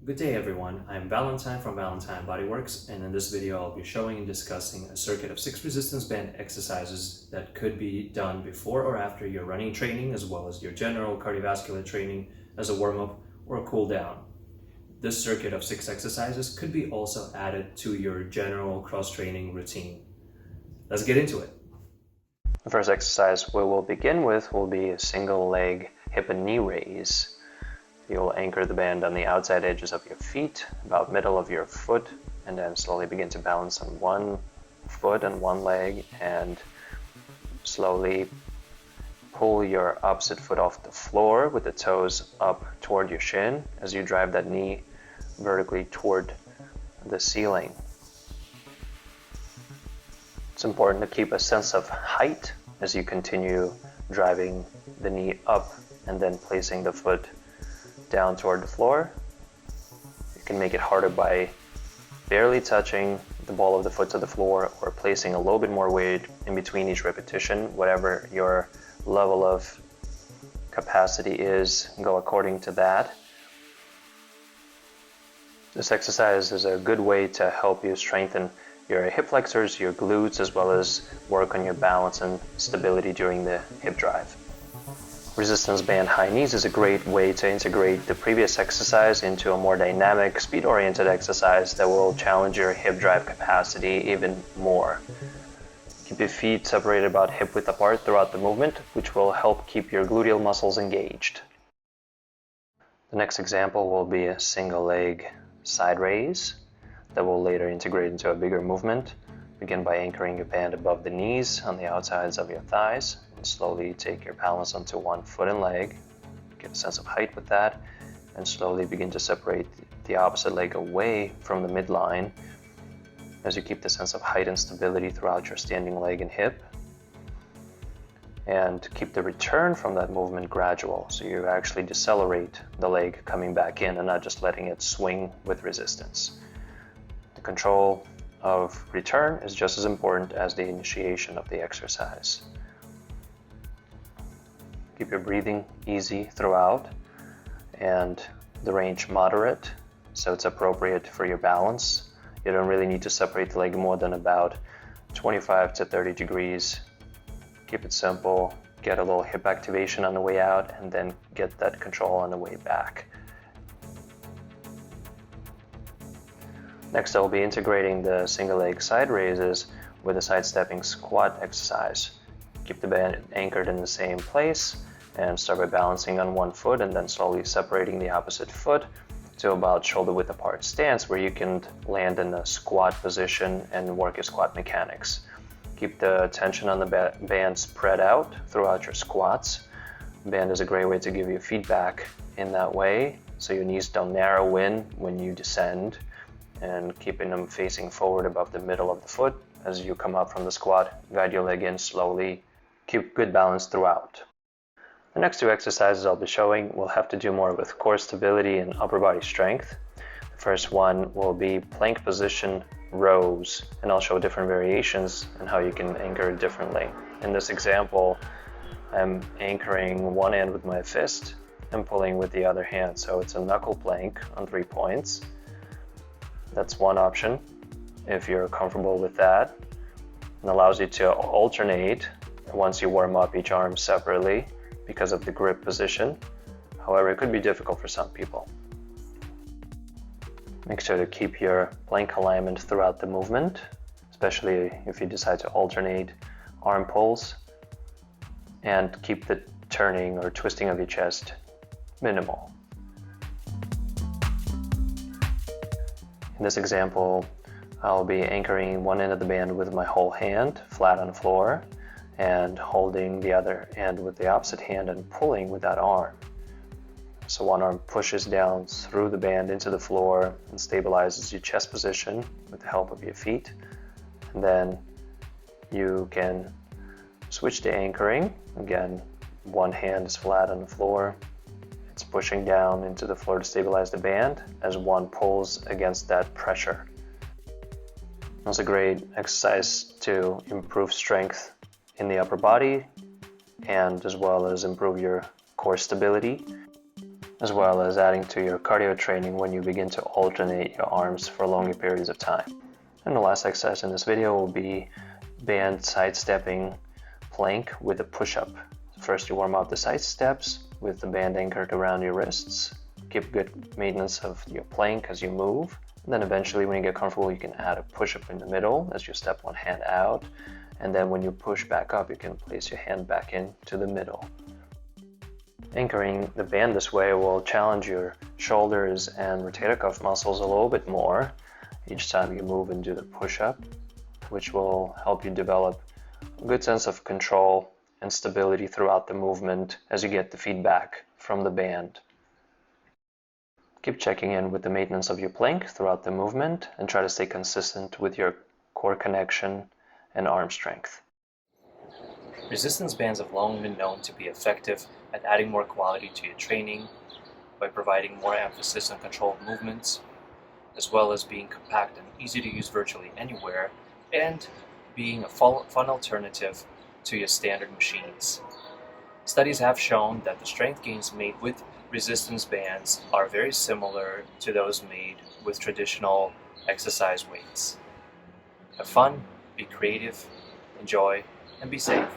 Good day everyone, I'm Valentine from Valentine Bodyworks, and in this video I'll be showing and discussing a circuit of 6 resistance band exercises that could be done before or after your running training, as well as your general cardiovascular training as a warm-up or a cool down. This circuit of 6 exercises could be also added to your general cross-training routine. Let's get into it. The first exercise we will begin with will be a single leg hip and knee raise. You'll anchor the band on the outside edges of your feet, about middle of your foot, and then slowly begin to balance on one foot and one leg, and slowly pull your opposite foot off the floor with the toes up toward your shin as you drive that knee vertically toward the ceiling. It's important to keep a sense of height as you continue driving the knee up and then placing the foot down toward the floor. You can make it harder by barely touching the ball of the foot to the floor or placing a little bit more weight in between each repetition. Whatever your level of capacity is, go according to that. This exercise is a good way to help you strengthen your hip flexors, your glutes, as well as work on your balance and stability during the hip drive. Resistance band high knees is a great way to integrate the previous exercise into a more dynamic, speed-oriented exercise that will challenge your hip drive capacity even more. Keep your feet separated about hip width apart throughout the movement, which will help keep your gluteal muscles engaged. The next example will be a single leg side raise that will later integrate into a bigger movement. Begin by anchoring your band above the knees on the outsides of your thighs. Slowly take your balance onto one foot and leg, get a sense of height with that, and slowly begin to separate the opposite leg away from the midline as you keep the sense of height and stability throughout your standing leg and hip. And keep the return from that movement gradual, so you actually decelerate the leg coming back in and not just letting it swing with resistance. The control of return is just as important as the initiation of the exercise. Keep your breathing easy throughout and the range moderate, so it's appropriate for your balance. You don't really need to separate the leg more than about 25 to 30 degrees. Keep it simple, get a little hip activation on the way out, and then get that control on the way back. Next, I'll be integrating the single leg side raises with a side stepping squat exercise. Keep the band anchored in the same place and start by balancing on one foot and then slowly separating the opposite foot to about shoulder width apart stance, where you can land in a squat position and work your squat mechanics. Keep the tension on the band spread out throughout your squats. The band is a great way to give you feedback in that way, so your knees don't narrow in when you descend, and keeping them facing forward above the middle of the foot as you come up from the squat. Guide your leg in slowly. Keep good balance throughout. The next two exercises I'll be showing will have to do more with core stability and upper body strength. The first one will be plank position rows, and I'll show different variations and how you can anchor it differently. In this example, I'm anchoring one end with my fist and pulling with the other hand, so it's a knuckle plank on 3 points. That's one option if you're comfortable with that. It allows you to alternate once you warm up each arm separately because of the grip position. However, it could be difficult for some people. Make sure to keep your plank alignment throughout the movement, especially if you decide to alternate arm pulls, and keep the turning or twisting of your chest minimal. In this example, I'll be anchoring one end of the band with my whole hand flat on the floor and holding the other end with the opposite hand and pulling with that arm. So one arm pushes down through the band into the floor and stabilizes your chest position with the help of your feet. And then you can switch to anchoring. Again, one hand is flat on the floor. It's pushing down into the floor to stabilize the band as one pulls against that pressure. It's a great exercise to improve strength in the upper body and as well as improve your core stability. as well as adding to your cardio training when you begin to alternate your arms for longer periods of time. And the last exercise in this video will be band sidestepping plank with a push-up. First, you warm up the side steps with the band anchored around your wrists. Keep good maintenance of your plank as you move. And then eventually, when you get comfortable, you can add a push-up in the middle as you step one hand out. And then when you push back up, you can place your hand back into the middle. Anchoring the band this way will challenge your shoulders and rotator cuff muscles a little bit more each time you move and do the push-up, which will help you develop a good sense of control and stability throughout the movement as you get the feedback from the band. Keep checking in with the maintenance of your plank throughout the movement and try to stay consistent with your core connection and arm strength. Resistance bands have long been known to be effective at adding more quality to your training by providing more emphasis on controlled movements, as well as being compact and easy to use virtually anywhere, and being a fun alternative to your standard machines. Studies have shown that the strength gains made with resistance bands are very similar to those made with traditional exercise weights. Have fun, be creative, enjoy, and be safe.